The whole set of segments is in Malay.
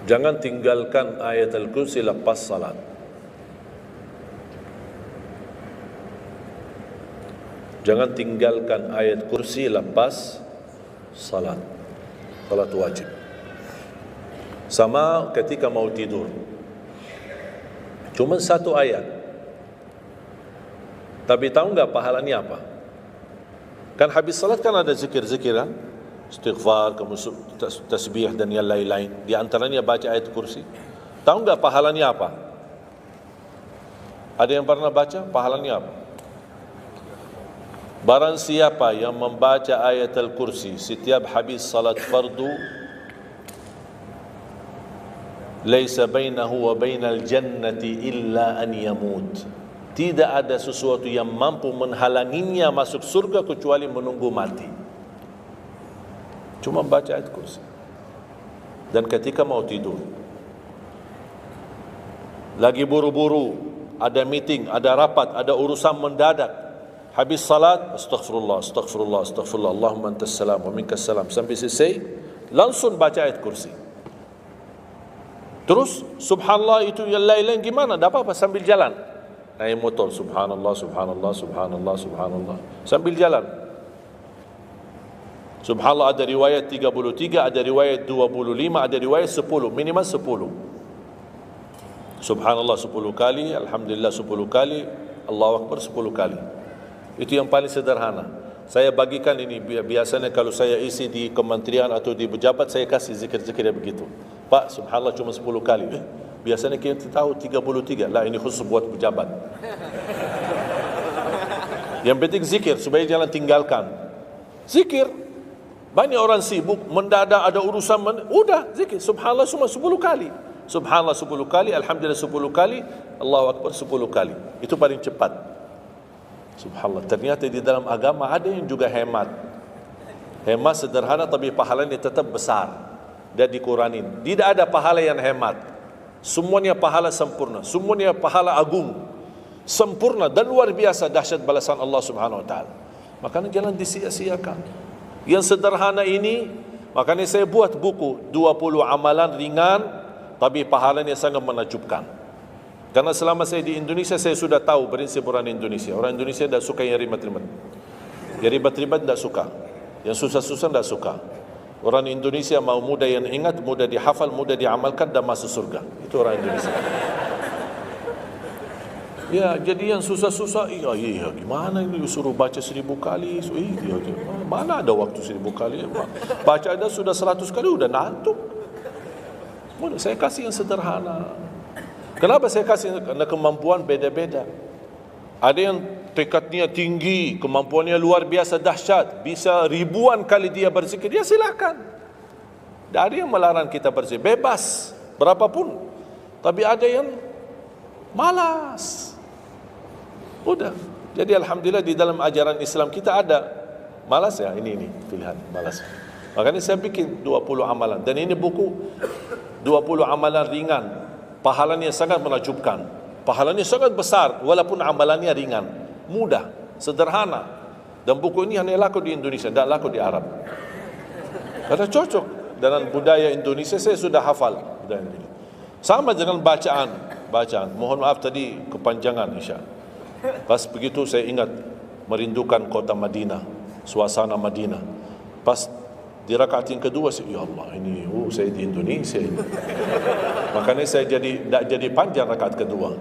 Jangan tinggalkan ayatul kursi lepas salat. Jangan tinggalkan ayat kursi lepas salat. Salat wajib. Sama ketika mau tidur. Cuma satu ayat. Tapi tahu enggak pahalanya apa? Kan habis salat kan ada zikir-zikir kan? Istighfar, tasbih dan yang lain-lain. Di antaranya baca ayat kursi. Tahu enggak pahalanya apa? Ada yang pernah baca? Pahalanya apa? Barang siapa yang membaca ayat al-kursi setiap habis salat fardu, laisa bainahu wa bainal jannati illa an yamut. Tidak ada sesuatu yang mampu menghalanginya masuk surga kecuali menunggu mati. Cuma baca ayat kursi. Dan ketika mau tidur, lagi buru-buru, ada meeting, ada rapat, ada urusan mendadak, habis salat, astaghfirullah, astaghfirullah, astaghfirullah, Allahumma antas salam wa minkas salam, sampai selesai, langsung baca ayat kursi. Terus, subhanallah itu yang lain-lain gimana? Tak apa-apa, sambil jalan. Naik motor, subhanallah, subhanallah, subhanallah, subhanallah, sambil jalan. Subhanallah ada riwayat 33, ada riwayat 25, ada riwayat 10, minimal 10. Subhanallah 10 kali, Alhamdulillah 10 kali, Allahu Akbar 10 kali. Itu yang paling sederhana. Saya bagikan ini, biasanya kalau saya isi di kementerian atau di pejabat, saya kasih zikir-zikir begitu. Pak, subhanallah cuma 10 kali. Biasanya kita tahu 33. Lah, ini khusus buat pejabat. Yang penting zikir, supaya jangan tinggalkan. Zikir. Banyak orang sibuk, mendadak ada urusan, udah zikir. Subhanallah cuma 10 kali. Subhanallah 10 kali, Alhamdulillah 10 kali, Allahu Akbar 10 kali. Itu paling cepat. Subhanallah. Ternyata di dalam agama ada yang juga hemat. Hemat sederhana tapi pahalanya tetap besar. Dan dikuranin. Tidak ada pahala yang hemat. Semuanya pahala sempurna. Semuanya pahala agung. Sempurna dan luar biasa dahsyat balasan Allah Subhanahu Wa Taala. Makanya jangan disia-siakan. Yang sederhana ini, makanya saya buat buku 20 amalan ringan tapi pahalanya sangat menakjubkan. Karena selama saya di Indonesia, saya sudah tahu prinsip orang Indonesia. Orang Indonesia tidak suka yang ribet-ribet. Yang ribet-ribet tidak suka. Yang susah-susah tidak suka. Orang Indonesia mau mudah yang ingat, mudah dihafal, mudah diamalkan dan masuk surga. Itu orang Indonesia. Ya, jadi yang susah-susah, iya, gimana ini suruh baca 1000 kali? Iya, mana ada waktu 1000 kali? Baca ada sudah 100 kali, udah ngantuk. Saya kasih yang sederhana. Kenapa saya kasih? Karena kemampuan beda-beda. Ada yang tekadnya tinggi, kemampuannya luar biasa dahsyat, bisa ribuan kali dia berzikir, ya silakan. Tak ada yang melarang kita berzikir, bebas, berapapun. Tapi ada yang malas. Udah. Jadi alhamdulillah di dalam ajaran Islam kita ada malas ya, ini pilihan malas. Makanya saya bikin 20 amalan. Dan ini buku 20 amalan ringan. Pahalanya sangat menakjubkan. Pahalanya sangat besar walaupun amalannya ringan. Mudah, sederhana. Dan buku ini hanya laku di Indonesia, tidak laku di Arab. Karena cocok dengan budaya Indonesia, saya sudah hafal budaya Indonesia. Sama dengan bacaan. Mohon maaf tadi kepanjangan Isya. Pas begitu saya ingat merindukan kota Madinah, suasana Madinah. Pas di rakaat yang kedua, ya Allah, ini saya di Indonesia ini. Makanya saya tidak jadi panjang rakaat kedua,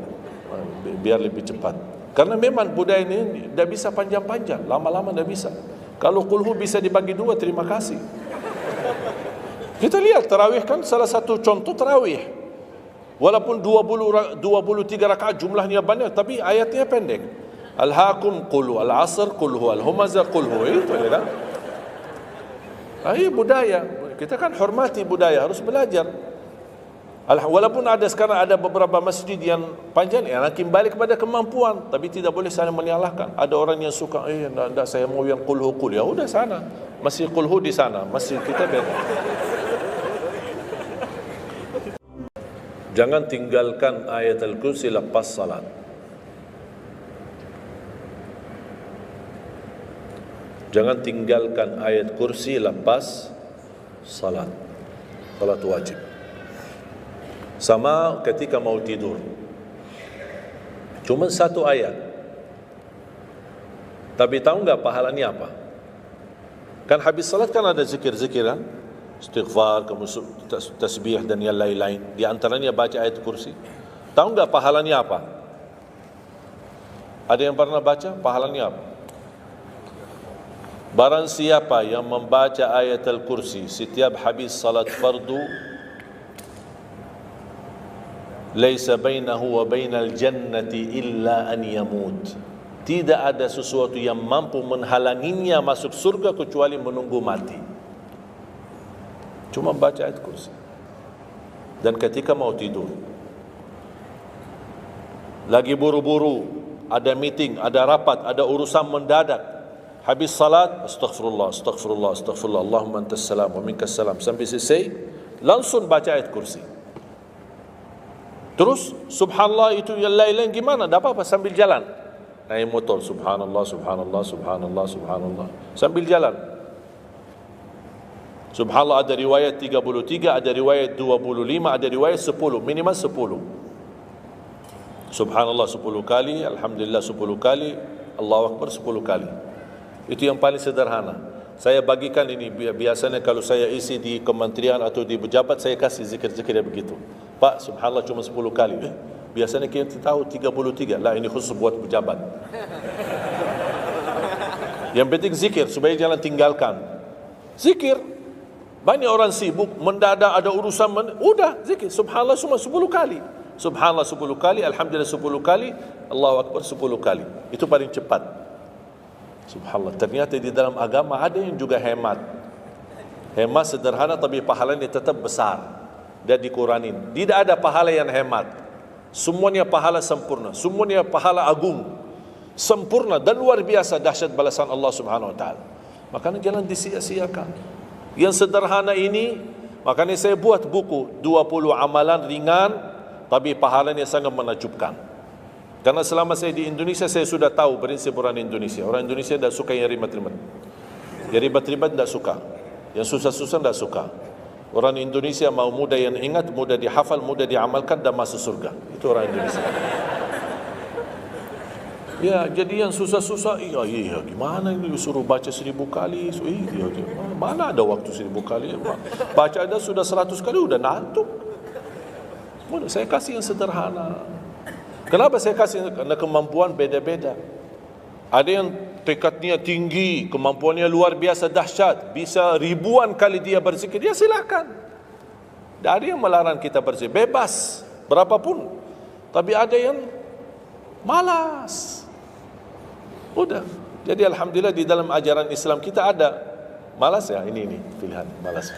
biar lebih cepat. Karena memang budaya ini tidak bisa panjang-panjang, lama-lama tidak bisa. Kalau kulhu bisa dibagi dua, terima kasih. Kita lihat tarawih kan salah satu contoh tarawih. Walaupun 23 rakaat jumlahnya banyak, tapi ayatnya pendek. Al-hakum qulhu, al-asr qulhu, al-humazah qulhu. Itu ya kan? Ini budaya. Kita kan hormati budaya, harus belajar. Walaupun ada sekarang ada beberapa masjid yang panjang, ya nanti balik kepada kemampuan, tapi tidak boleh saling menyalahkan. Ada orang yang suka, enggak, saya mau yang qulhu qul. Ya udah sana, masih qulhu di sana, masjid kita beda. Jangan tinggalkan ayat al-kursi lepas salat. Jangan tinggalkan ayat kursi lepas salat. Salat wajib. Sama ketika mau tidur. Cuma satu ayat. Tapi tahu nggak pahalanya apa? Kan habis salat kan ada zikir-zikiran, istighfar, tasbih dan yang lain-lain. Di antaranya baca ayat kursi. Tahu nggak pahalanya apa? Ada yang pernah baca pahalanya apa? Barang siapa yang membaca ayat al-kursi setiap habis salat fardu, laisa bainahu wa bainal jannati illa an yamut. Tidak ada sesuatu yang mampu menghalanginya masuk surga kecuali menunggu mati. Cuma baca ayat kursi. Dan ketika mau tidur, lagi buru-buru, ada meeting, ada rapat, ada urusan mendadak, habis salat, astaghfirullah, astaghfirullah, astaghfirullah, Allahumma antas salam wa minkas salam, sampai selesai, langsung baca ayat kursi. Terus subhanallah itu yang lain-lain gimana? Tak apa-apa, sambil jalan. Naik motor, subhanallah, subhanallah, subhanallah, subhanallah, sambil jalan. Subhanallah ada riwayat 33, ada riwayat 25, ada riwayat 10, minimal 10. Subhanallah 10 kali, alhamdulillah 10 kali, Allahu Akbar 10 kali. Itu yang paling sederhana. Saya bagikan ini, biasanya kalau saya isi di kementerian atau di pejabat, saya kasih zikir-zikir begitu. Pak, subhanallah cuma 10 kali. Biasanya kita tahu 33. Lah, ini khusus buat pejabat. Yang penting zikir, supaya jangan tinggalkan. Zikir. Banyak orang sibuk, mendadak ada urusan, udah zikir. Subhanallah cuma 10 kali. Subhanallah 10 kali, alhamdulillah 10 kali, Allahu Akbar 10 kali. Itu paling cepat. Subhanallah. Ternyata di dalam agama ada yang juga hemat. Hemat sederhana tapi pahalanya tetap besar. Dan dikuranin. Tidak ada pahala yang hemat. Semuanya pahala sempurna. Semuanya pahala agung. Sempurna dan luar biasa dahsyat balasan Allah Subhanahu Wa Taala. Makanya jangan disia-siakan. Yang sederhana ini, makanya saya buat buku 20 amalan ringan tapi pahalanya sangat menakjubkan. Karena selama saya di Indonesia, saya sudah tahu prinsip orang Indonesia. Orang Indonesia tidak suka yang ribet-ribet. Yang ribet-ribet tidak suka. Yang susah-susah tidak suka. Orang Indonesia mau mudah yang ingat, mudah dihafal, mudah diamalkan dan masuk surga. Itu orang Indonesia. Ya, jadi yang susah-susah, iya, gimana ini suruh baca 1000 kali? Iya, mana ada waktu 1000 kali? Baca ada sudah 100 kali, udah ngantuk. Saya kasih yang sederhana. Kenapa saya kasih? Karena kemampuan beda-beda. Ada yang tekadnya tinggi, kemampuannya luar biasa dahsyat, bisa ribuan kali dia berzikir, ya silakan. Tak ada yang melarang kita berzikir, bebas, berapapun. Tapi ada yang malas. Udah. Jadi alhamdulillah di dalam ajaran Islam kita ada malas ya, ini pilihan malas.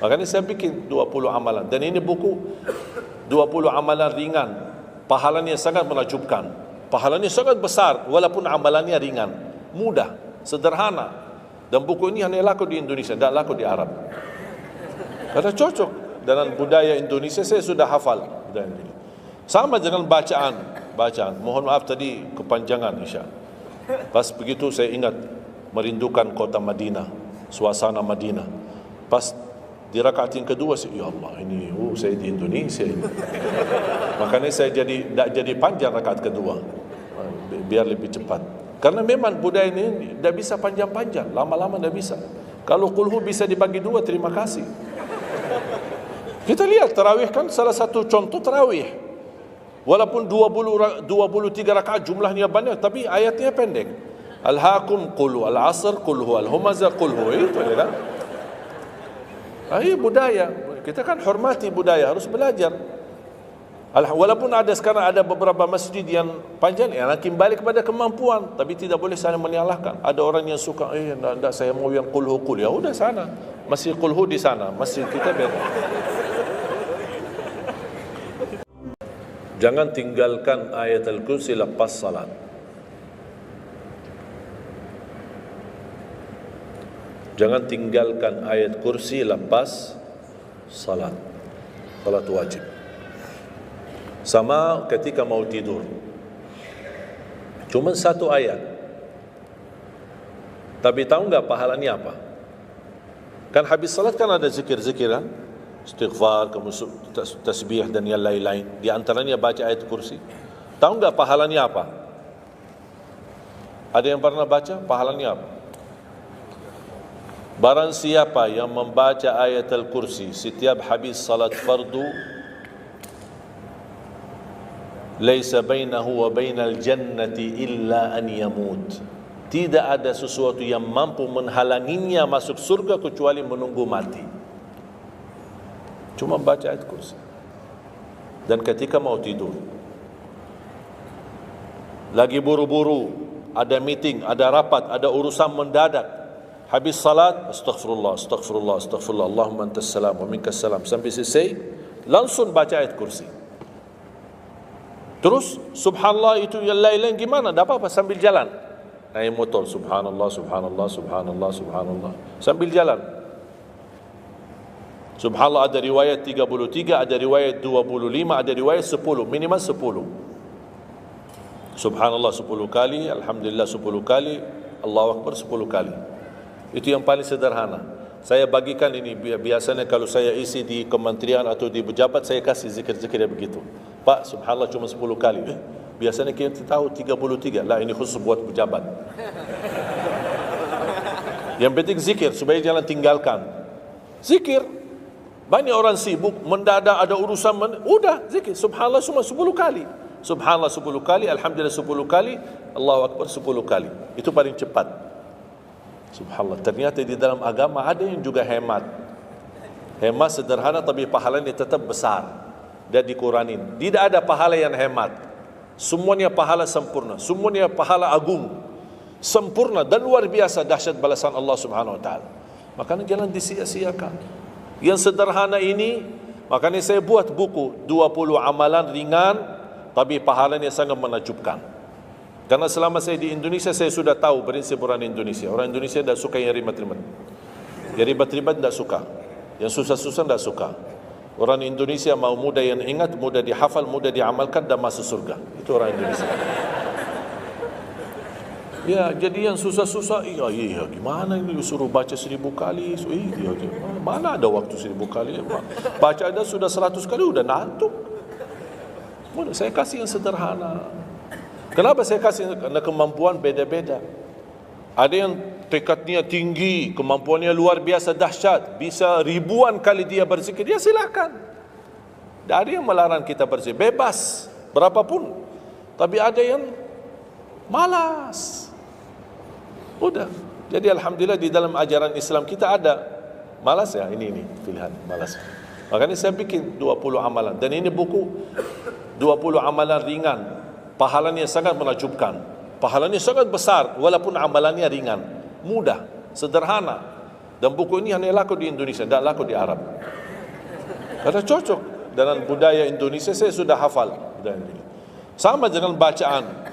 Makanya saya bikin 20 amalan. Dan ini buku 20 amalan ringan. Pahalanya sangat menakjubkan. Pahalanya sangat besar walaupun amalannya ringan. Mudah, sederhana. Dan buku ini hanya laku di Indonesia, tidak laku di Arab. Karena cocok dengan budaya Indonesia, saya sudah hafal budaya ini. Sama dengan bacaan. Mohon maaf tadi kepanjangan Isya. Pas begitu saya ingat merindukan kota Madinah, suasana Madinah. Pas di rakaat yang kedua, ya Allah, ini saya di Indonesia ini. Makanya saya tidak jadi panjang rakaat kedua, biar lebih cepat. Karena memang budaya ini tidak bisa panjang-panjang, lama-lama tidak bisa. Kalau kulhu bisa dibagi dua, terima kasih. Kita lihat tarawih kan salah satu contoh tarawih. Walaupun 23 rakaat jumlahnya banyak, tapi ayatnya pendek. Al-hakum qulhu, al-asr qulhu, al-humaza qulhu. Itu ya kan? Ini budaya. Kita kan hormati budaya, harus belajar. Walaupun ada sekarang ada beberapa masjid yang panjang, makin balik kepada kemampuan, tapi tidak boleh saling menyalahkan. Ada orang yang suka, enggak, saya mau yang qulhu qul. Ya udah sana, masjid qulhu di sana, masjid kita beda. Jangan tinggalkan ayat al-kursi lepas salat. Jangan tinggalkan ayat kursi lepas salat. Salat wajib. Sama ketika mau tidur. Cuma satu ayat. Tapi tahu enggak pahalanya apa? Kan habis salat kan ada zikir-zikiran. istighfar, tasbih dan yang lain-lain. Di antaranya baca ayat kursi. Tahu enggak pahalanya apa? Ada yang pernah baca pahalanya apa? Barang siapa yang membaca ayat al-kursi setiap habis salat fardu, laisa bainahu wa bainal jannati illa an yamut. Tidak ada sesuatu yang mampu menghalanginya masuk surga kecuali menunggu mati. Cuma baca ayat kursi. Dan ketika mau tidur, lagi buru-buru, ada meeting, ada rapat, ada urusan mendadak, habis salat, astaghfirullah, astaghfirullah, astaghfirullah, Allahumma antas salam wa minkas salam, sampai selesai, langsung baca ayat kursi. Terus subhanallah itu yang lain-lain gimana? Tak apa-apa, sambil jalan naik motor, subhanallah, subhanallah, subhanallah, subhanallah, sambil jalan. Subhanallah ada riwayat 33, ada riwayat 25, ada riwayat 10, minimal 10. Subhanallah 10 kali, alhamdulillah 10 kali, Allahu Akbar 10 kali. Itu yang paling sederhana. Saya bagikan ini, biasanya kalau saya isi di kementerian atau di pejabat, saya kasih zikir-zikir begitu. Pak, subhanallah cuma 10 kali. Biasanya kita tahu 33. Lah, ini khusus buat pejabat. Yang penting zikir, supaya jangan tinggalkan. Zikir. Banyak orang sibuk, mendadak ada urusan, udah zikir. Subhanallah cuma 10 kali. Subhanallah 10 kali, alhamdulillah 10 kali, Allahu Akbar 10 kali. Itu paling cepat. Subhanallah. Ternyata di dalam agama ada yang juga hemat. Hemat sederhana tapi pahalanya tetap besar. Dan dikuranin. Tidak ada pahala yang hemat. Semuanya pahala sempurna. Semuanya pahala agung. Sempurna dan luar biasa dahsyat balasan Allah Subhanahu Wa Taala. Makanya jangan disia-siakan. Yang sederhana ini, makanya saya buat buku 20 amalan ringan tapi pahalanya sangat menakjubkan. Karena selama saya di Indonesia, saya sudah tahu prinsip orang Indonesia. Orang Indonesia tidak suka yang ribet-ribet. Yang ribet-ribet tidak suka. Yang susah-susah tidak suka. Orang Indonesia mau mudah yang ingat, mudah dihafal, mudah diamalkan dan masuk surga. Itu orang Indonesia. Ya, jadi yang susah-susah, iya, gimana ini suruh baca 1000 kali? Iya, mana ada waktu 1000 kali? Baca ada sudah 100 kali, udah ngantuk. Saya kasih yang sederhana. Kenapa saya kasih? Karena kemampuan beda-beda. Ada yang tekadnya tinggi, kemampuannya luar biasa dahsyat, bisa ribuan kali dia berzikir, ya silakan. Tak ada yang melarang kita berzikir, bebas, berapapun. Tapi ada yang malas. Udah. Jadi alhamdulillah di dalam ajaran Islam kita ada malas ya, ini pilihan malas. Makanya saya bikin 20 amalan. Dan ini buku 20 amalan ringan. Pahalanya sangat menakjubkan. Pahalanya sangat besar walaupun amalannya ringan. Mudah, sederhana. Dan buku ini hanya laku di Indonesia, tidak laku di Arab. Karena cocok dengan budaya Indonesia, saya sudah hafal budaya Indonesia. Sama dengan bacaan.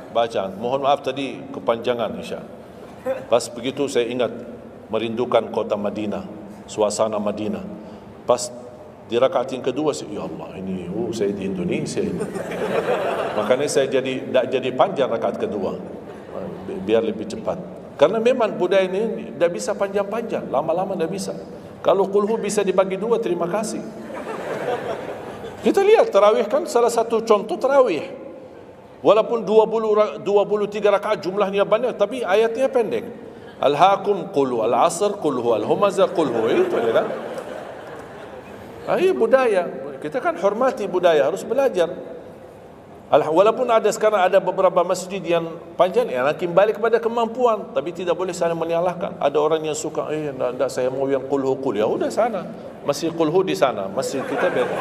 Mohon maaf tadi kepanjangan Isya. Pas begitu saya ingat merindukan kota Madinah, suasana Madinah. Pas di rakaat yang kedua, ya Allah, ini saya di Indonesia ini. Makanya saya tidak jadi panjang rakaat kedua, biar lebih cepat. Karena memang budaya ini tidak bisa panjang-panjang, lama-lama tidak bisa. Kalau kulhu bisa dibagi dua, terima kasih. Kita lihat tarawih kan salah satu contoh tarawih. Walaupun 23 rakaat jumlahnya banyak, tapi ayatnya pendek. Al-hakum qulhu, al-asr qulhu, al-humazah qulhu. Itu ya kan? Ini budaya. Kita kan hormati budaya, harus belajar. Walaupun ada sekarang ada beberapa masjid yang panjang, ya makin balik kepada kemampuan, tapi tidak boleh saling menyalahkan. Ada orang yang suka, enggak saya mau yang qulhu qul. Ya udah sana. Masih qulhu di sana, masih kita beda.